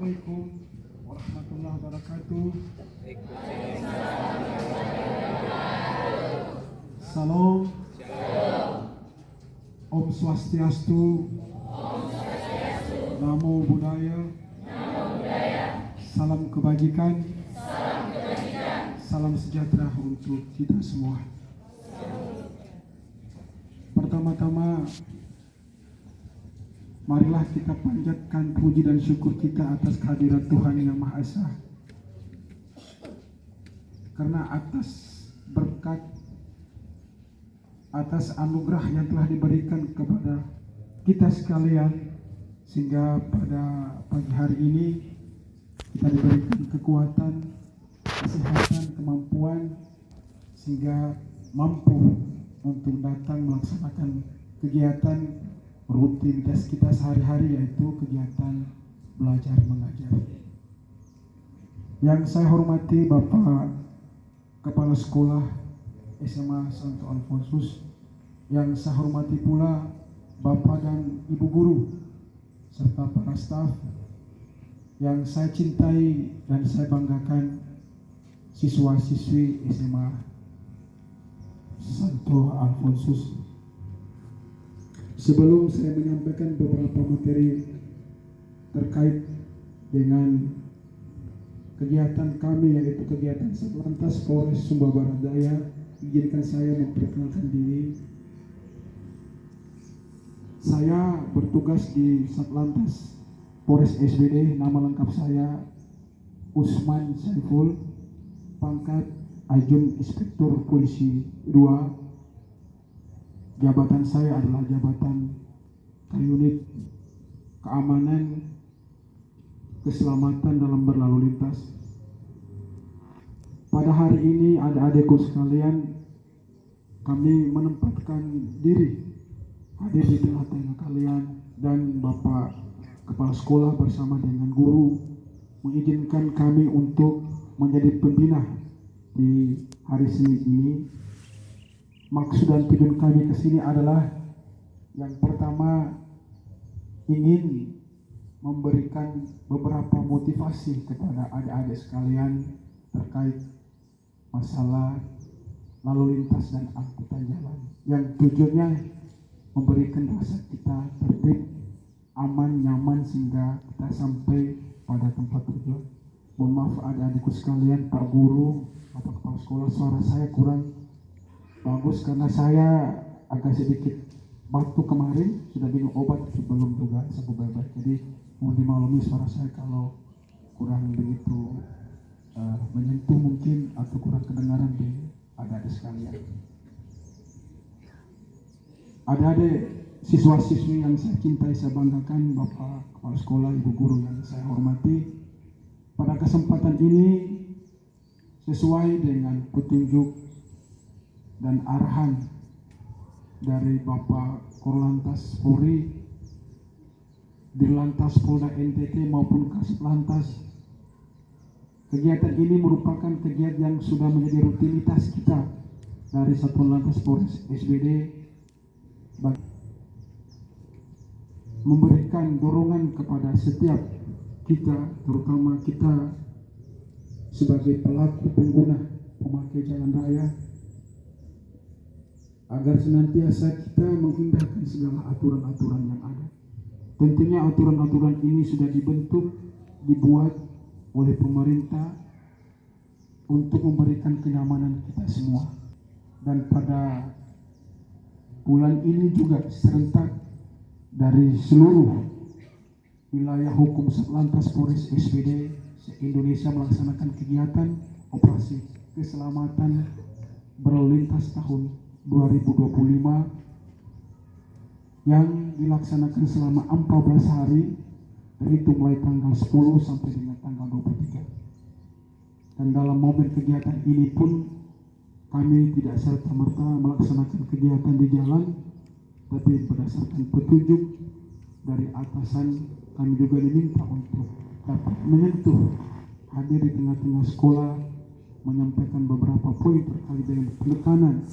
Assalamualaikum warahmatullahi wabarakatuh. Salam. Om Swastiastu. Namo Buddhaya. Salam kebajikan. Salam sejahtera untuk kita semua. Pertama-tama, marilah kita panjatkan puji dan syukur kita atas kehadirat Tuhan Yang Maha Esa. Karena atas berkat, atas anugerah yang telah diberikan kepada kita sekalian, sehingga pada pagi hari ini kita diberikan kekuatan, kesehatan, kemampuan, sehingga mampu untuk datang melaksanakan kegiatan rutinitas kita sehari-hari, yaitu kegiatan belajar mengajar. Yang saya hormati Bapak Kepala Sekolah SMA Santo Alfonsus, yang saya hormati pula Bapak dan Ibu Guru serta para staf, yang saya cintai dan saya banggakan siswa-siswi SMA Santo Alfonsus. Sebelum saya menyampaikan beberapa materi terkait dengan kegiatan kami, yaitu kegiatan Satlantas Polres Sumba Barat Daya, izinkan saya memperkenalkan diri. Saya bertugas di Satlantas Polres SBD. Nama lengkap saya Usman Saiful, pangkat Ajun Inspektur Polisi 2. Jabatan saya adalah jabatan Unit Keamanan Keselamatan dalam berlalu lintas. Pada hari ini, adik-adikku sekalian, kami menempatkan diri hadir di tengah-tengah kalian, dan Bapak Kepala Sekolah bersama dengan guru mengizinkan kami untuk menjadi pembina di hari Senin ini. Maksud dan tujuan kami ke sini adalah yang pertama, ingin memberikan beberapa motivasi kepada adik-adik sekalian terkait masalah lalu lintas dan angkutan jalan, yang tujuannya memberikan rasa kita tertib, aman, nyaman, sehingga kita sampai pada tempat tujuan. Mohon maaf adik-adikku sekalian, Pak Guru, Bapak Kepala Sekolah, suara saya kurang bagus karena saya agak sedikit batuk kemarin, sudah minum obat sebelum juga sembuh baik-baik. Jadi mohon dimaklumi suara saya kalau kurang begitu menyentuh mungkin, atau kurang kedengaran di adik-adik sekalian. Adik-adik siswa-siswi yang saya cintai, saya banggakan, Bapak Kepala Sekolah, Ibu Guru yang saya hormati, pada kesempatan ini sesuai dengan petunjuk dan arahan dari Bapak Korlantas Polri, Dirlantas Polda NTT maupun Kasatlantas, kegiatan ini merupakan kegiatan yang sudah menjadi rutinitas kita dari Satuan Lantas Polres SBD, memberikan dorongan kepada setiap kita, terutama kita sebagai pelaku pengguna pemakai jalan raya, agar senantiasa kita mengindahkan segala aturan-aturan yang ada. Tentunya aturan-aturan ini sudah dibuat oleh pemerintah untuk memberikan kenyamanan kita semua. Dan pada bulan ini juga serentak dari seluruh wilayah hukum Satlantas Polres SBD se-Indonesia melaksanakan kegiatan operasi keselamatan berlalu lintas tahun 2025 yang dilaksanakan selama 14 hari, terhitung mulai tanggal 10 sampai dengan tanggal 23. Dan dalam momen kegiatan ini pun kami tidak serta-merta melaksanakan kegiatan di jalan, tapi berdasarkan petunjuk dari atasan, kami juga diminta untuk dapat menyentuh, hadir di tengah-tengah sekolah, menyampaikan beberapa poin terkait dengan penekanan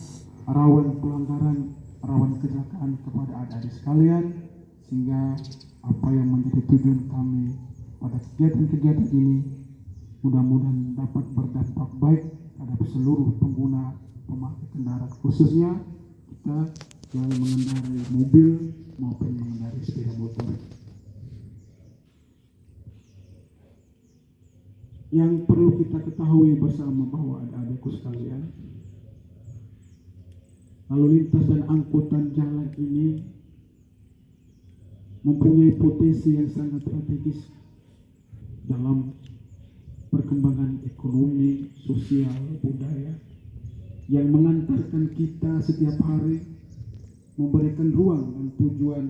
rawan pelanggaran, rawan kecelakaan kepada adik-adik sekalian, sehingga apa yang menjadi tujuan kami pada pada kegiatan-kegiatan ini mudah-mudahan dapat berdampak baik terhadap seluruh pengguna pemakai kendaraan, khususnya kita yang mengendarai mobil maupun mengendarai sepeda motor. Yang perlu kita ketahui bersama bahwa adik-adikku sekalian, lalu lintas dan angkutan jalan ini mempunyai potensi yang sangat strategis dalam perkembangan ekonomi, sosial, budaya yang mengantarkan kita setiap hari, memberikan ruang dan tujuan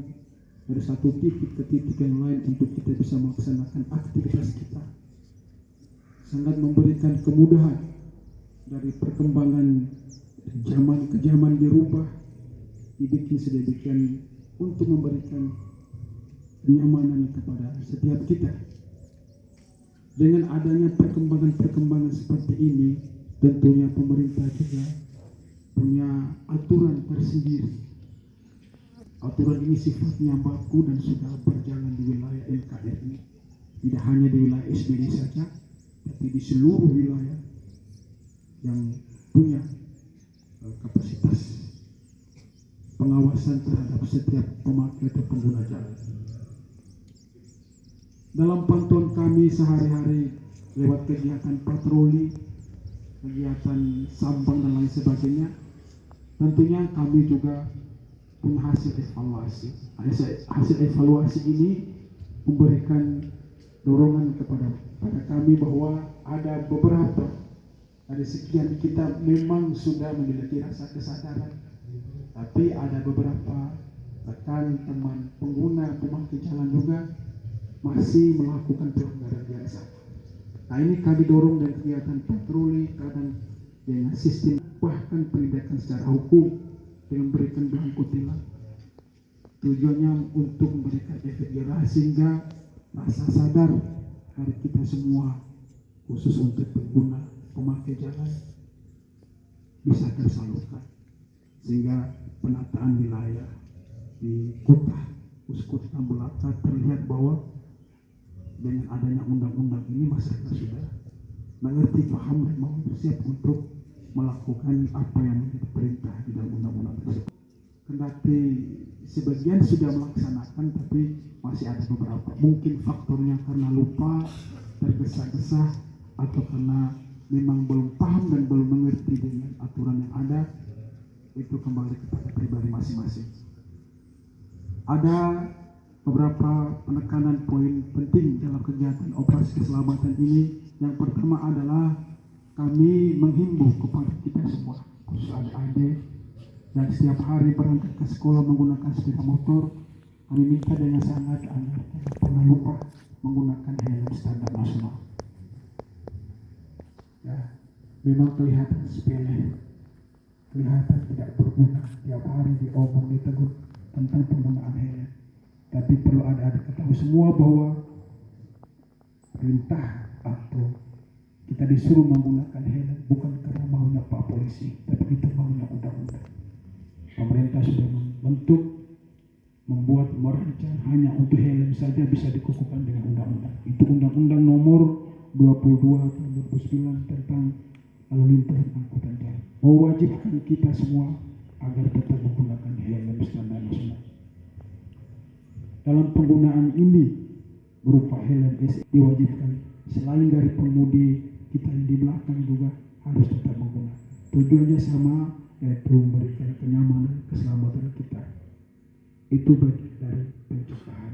dari satu titik ke titik yang lain untuk kita bisa melaksanakan aktivitas kita. Sangat memberikan kemudahan dari perkembangan zaman ke zaman dirubah, dibikin sedemikian untuk memberikan kenyamanan kepada setiap kita. Dengan adanya perkembangan-perkembangan seperti ini, tentunya pemerintah juga punya aturan tersendiri. Aturan ini sifatnya baku dan sudah berjalan di wilayah NKRI, tidak hanya di wilayah SBD saja, tapi di seluruh wilayah yang punya kapasitas pengawasan terhadap setiap pemakai atau pengguna jalan. Dalam pantauan kami sehari-hari lewat kegiatan patroli, kegiatan sambang dan lain sebagainya, tentunya kami juga punya hasil evaluasi. Hasil evaluasi ini memberikan dorongan kepada kami bahwa ada beberapa dari sekian kita memang sudah memiliki rasa kesadaran, tapi ada beberapa rekan teman pengguna pemakai jalan juga masih melakukan pelanggaran biasa. Nah, ini kami dorong dengan kegiatan patroli, kadang dengan sistem bahkan penindakan secara hukum dengan memberikan belangko tilang. Tujuannya untuk memberikan efek jerah sehingga rasa sadar dari kita semua, khusus untuk pengguna pemakai jalan, bisa tersalurkan, sehingga penataan wilayah di kota Tambulaka terlihat bahwa dengan adanya undang-undang ini masyarakat sudah mengerti, paham dan mau bersiap untuk melakukan apa yang menjadi perintah di dalam undang-undang tersebut. Kendati sebagian sudah melaksanakan, tapi masih ada beberapa. Mungkin faktornya karena lupa, tergesa-gesa, atau karena memang belum paham dan belum mengerti dengan aturan yang ada. Itu kembali kepada pribadi masing-masing. Ada beberapa penekanan poin penting dalam kegiatan operasi keselamatan ini. Yang pertama adalah kami menghimbau kepada kita semua, khusus adik-adik yang setiap hari berangkat ke sekolah menggunakan sepeda motor, kami minta dengan sangat agar jangan pernah lupa menggunakan helm standar nasional. Ya, memang kelihatan sepele, kelihatan tidak berguna, tiap hari diomong ditegur tentang penggunaan helm. Tapi perlu ada ketahui semua bahwa perintah atau kita disuruh menggunakan helm bukan karena maunya Pak Polisi, tapi itu maunya undang-undang. Pemerintah sudah membentuk, membuat, merancang hanya untuk helm saja bisa dikukuhkan dengan undang-undang. Itu Undang-Undang Nomor 22 tahun 2009 tentang lalu lintas dan angkutan jalan, mewajibkan kita semua agar tetap menggunakan helm standar nasional. Dalam penggunaan ini berupa helm diwajibkan, selain dari pengemudi, kita yang di belakang juga harus tetap menggunakan. Tujuannya sama, yaitu memberikan kenyamanan, keselamatan kita. Itu bagian dari pencegahan.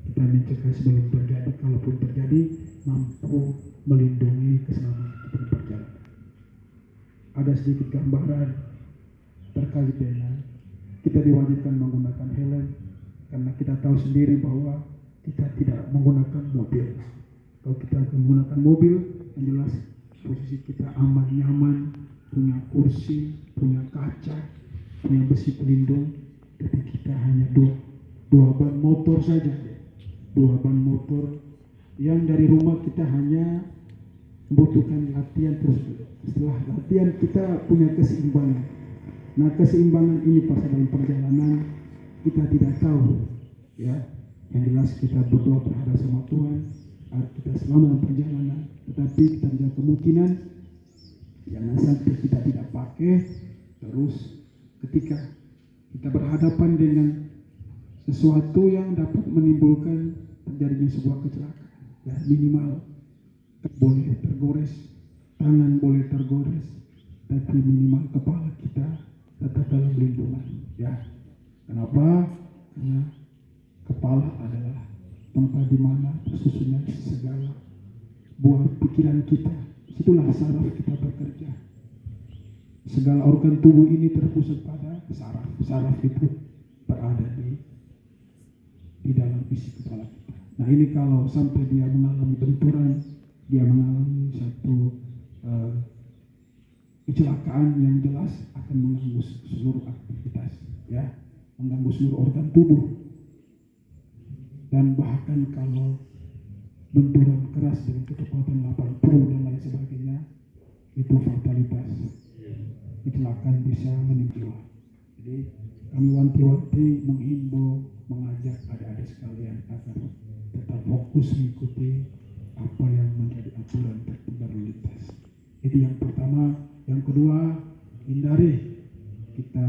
Kita mencegah sebelum terjadi, kalaupun terjadi mampu melindungi keselamatan kita di perjalanan. Ada sedikit gambaran terkait dengan kita diwajibkan menggunakan helm karena kita tahu sendiri bahwa kita tidak menggunakan mobil. Kalau kita akan menggunakan mobil, yang jelas posisi kita aman, nyaman, punya kursi, punya kaca, punya besi pelindung. Tapi kita hanya dua ban motor saja, dua ban motor yang dari rumah kita hanya membutuhkan latihan terus. Setelah latihan kita punya keseimbangan. Nah, keseimbangan ini pas dalam perjalanan kita tidak tahu, ya. Yang jelas kita berdoa berharap sama Tuhan kita selama perjalanan, tetapi kita punya kemungkinan jangan sampai kita tidak pakai terus ketika kita berhadapan dengan sesuatu yang dapat menimbulkan terjadinya sebuah kecelakaan. Ya, minimal boleh tergores, tangan boleh tergores, tapi minimal kepala kita tetap dalam lindungan. Ya, kenapa? Karena kepala adalah tempat di mana tersusunnya segala buah pikiran kita. Situlah saraf kita bekerja. Segala organ tubuh ini terpusat pada saraf. Saraf itu berada di dalam isi kepala kita. Nah, ini kalau sampai dia mengalami benturan, dia mengalami satu kecelakaan yang jelas akan mengganggu seluruh aktivitas, ya, mengganggu seluruh organ tubuh. Dan bahkan kalau benturan keras dengan kecepatan 80 dan lain sebagainya, itu fatalitas, kecelakaan bisa menimpa. Jadi kami wanti-wanti menghimbau, mengajak adik-adik sekalian agar tetap fokus mengikuti apa yang menjadi aturan tertib lalu lintas. Itu yang pertama. Yang kedua, hindari kita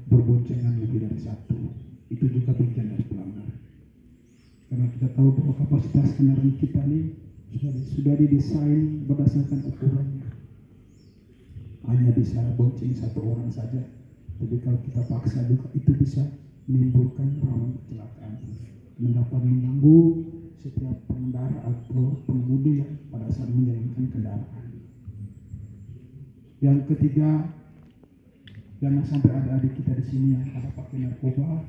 berboncengan lebih dari satu. Itu juga bagian dari pelanggaran. Karena kita tahu bahwa kapasitas kendaraan kita ini sudah didesain berdasarkan ukurannya. Hanya bisa bonceng satu orang saja. Tapi kalau kita paksa juga itu bisa menimbulkan rawan kecelakaan. Dapat mengganggu setiap pengendara atau pengemudi yang pada saat menjalankan kendaraan. Yang ketiga, jangan sampai ada adik kita di sini yang ada pakai narkoba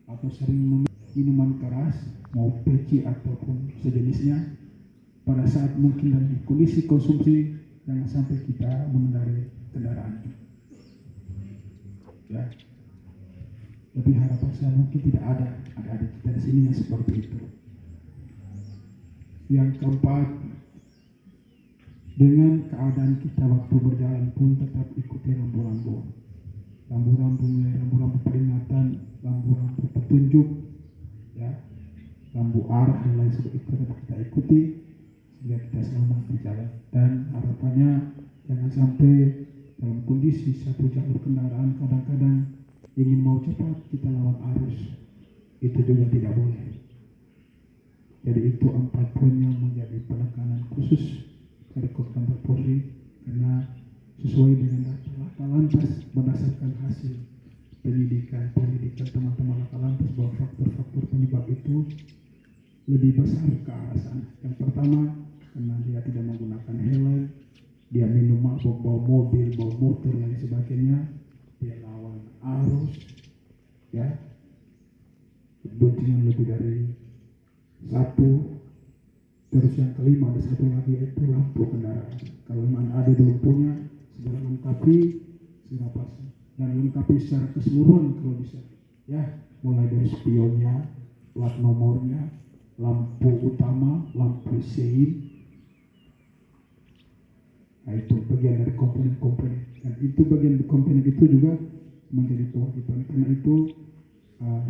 atau sering minuman keras, mau peci ataupun sejenisnya. Pada saat mungkin dalam kondisi konsumsi, jangan sampai kita mengendarai kendaraan. Ya, tapi harapan saya mungkin tidak ada adik kita di sini yang seperti itu. Yang keempat, dengan keadaan kita waktu berjalan pun tetap ikuti rambu-rambu. Rambu-rambu mulai rambu-rambu peringatan, rambu-rambu petunjuk, ya, rambu arah dan lain sebagainya tetap kita ikuti sehingga kita selamat berjalan. Dan harapannya jangan sampai dalam kondisi satu jalur kendaraan kadang-kadang ingin mau cepat kita lawan arus, itu juga tidak boleh. Jadi itu 4 poin yang menjadi penekanan khusus Rekor Kantor Polri, karena sesuai dengan data Laka Lantas berdasarkan hasil penyidikan teman-teman Laka Lantas bahwa faktor-faktor penyebab itu lebih besar ke arah sana. Yang pertama, karena dia tidak menggunakan helm, dia minum mabuk, bawa mobil, bawa motor, lain sebagainya, dia lawan arus, ya, boncengan lebih dari satu. Terus yang kelima, ada satu lagi yaitu lampu kendaraan. Kalau memang ada di lampunya, segera lengkapi, segera pasang. Dan lengkapi secara keseluruhan kalau bisa. Ya, mulai dari spionnya, plat nomornya, lampu utama, lampu sein. Nah, itu bagian dari komponen-komponen. Dan itu bagian dari komponen itu juga menjadi kewajiban. Karena itu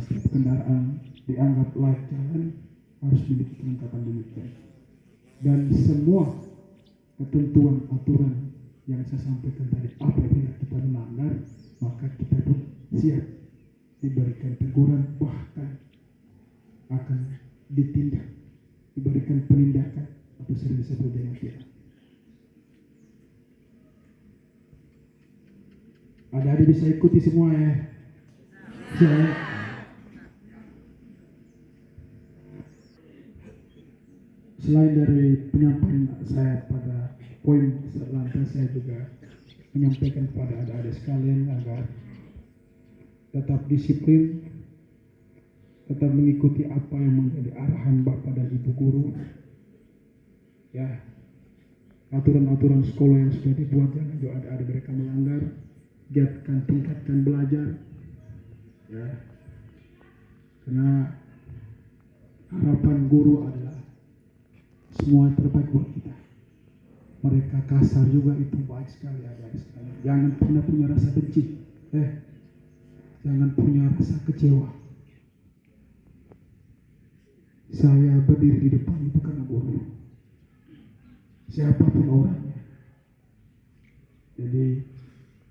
setiap kendaraan dianggap layak jalan harus memiliki kelengkapan demikian. Dan semua ketentuan aturan yang saya sampaikan tadi, apabila kita melanggar, maka kita pun siap diberikan teguran, bahkan akan ditindak, diberikan penindakan atau sering disebut dengan tilang. Adik-adik bisa ikuti semua ya. Saya selain dari penyampaian saya pada poin selantas, saya juga menyampaikan kepada adik-adik sekalian agar tetap disiplin, tetap mengikuti apa yang menjadi arahan Bapak dan Ibu guru. Ya, aturan-aturan sekolah yang sudah dibuat, jangan juga adik-adik mereka melanggar. Giatkan, tingkatkan belajar. Ya, karena harapan guru adalah semua yang terbaik buat kita. Mereka kasar juga itu baik sekali adik-adik sekalian. Jangan pernah punya rasa benci. Jangan punya rasa kecewa. Saya berdiri di depan itu karena guru, siapapun orangnya. Jadi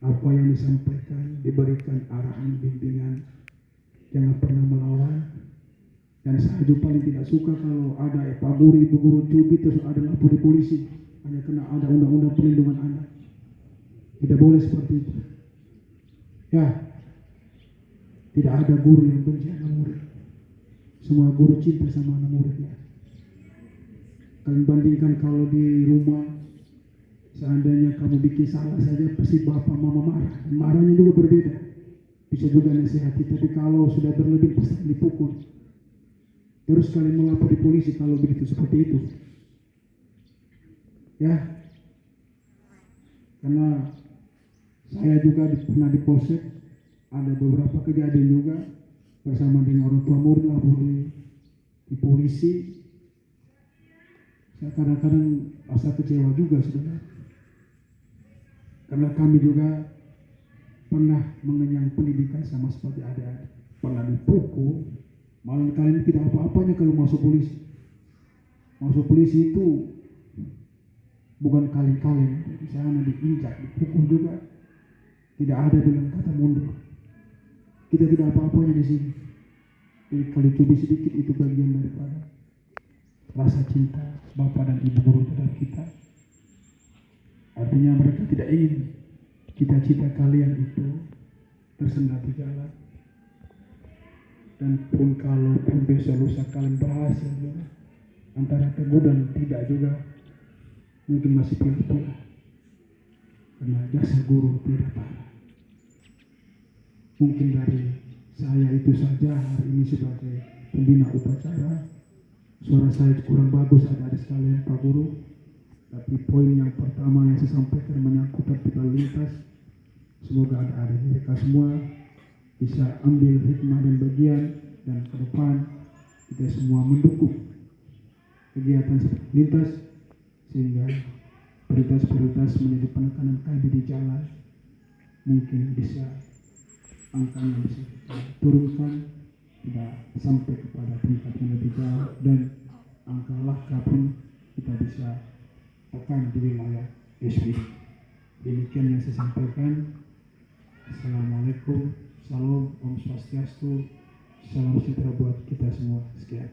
apa yang disampaikan, diberikan arahan, bimbingan, jangan pernah melawan. Dan saya juga paling tidak suka kalau ada Pak Guru, Ibu Guru cubit terus ada lapor di polisi hanya karena ada undang-undang perlindungan anak. Tidak boleh seperti itu. Ya, tidak ada guru yang benci anak murid. Semua guru cinta sama anak muridnya. Kalian bandingkan kalau di rumah, seandainya kamu bikin salah saja pasti bapak mama marah. Marahnya juga berbeda. Bisa juga nasihati, tapi kalau sudah berlebih pasti dipukul. Terus kalian melapor di polisi kalau begitu seperti itu. Ya, karena saya juga pernah di polsek, ada beberapa kejadian juga bersama dengan orang tua murid lapor di polisi. Saya kadang-kadang rasa kecewa juga sebenarnya. Karena kami juga pernah mengenyang pendidikan sama seperti adik-adik. Pernah dipukul, malah kalian tidak apa-apanya kalau masuk polisi. Masuk polisi itu bukan kaleng-kaleng, di sana diinjak, dipukul juga. Tidak ada bilang kata mundur. Kita tidak apa-apanya di sini. Jadi kalau cubit sedikit itu bagian daripada rasa cinta Bapak dan Ibu Guru terhadap kita. Artinya mereka tidak ingin cita-cita kalian itu tersendat di jalan. Dan pun kalau pun besok lusa kalian berhasil juga, antara teguh dan tidak juga mungkin masih pilih-pilih. Karena jasa guru tidak parah. Mungkin dari saya itu saja hari ini sebagai pembina upacara. Suara saya kurang bagus adik-adik sekalian Pak Guru. Tapi poin yang pertama yang saya sampaikan menyangkut tertib lalu lintas. Semoga adik-adik mereka semua bisa ambil hikmah dan bagian, dan ke depan kita semua mendukung kegiatan seperti lintas sehingga prioritas-prioritas menjadi penekanan kami di jalan mungkin bisa angkanya bisa kita turunkan, tidak sampai kepada tingkat yang lebih jauh, dan angka laka pun kita bisa tekan di wilayah SW. Demikian yang saya sampaikan. Assalamualaikum, salam, Om Swastiastu, salam sejahtera buat kita semua. Sekian.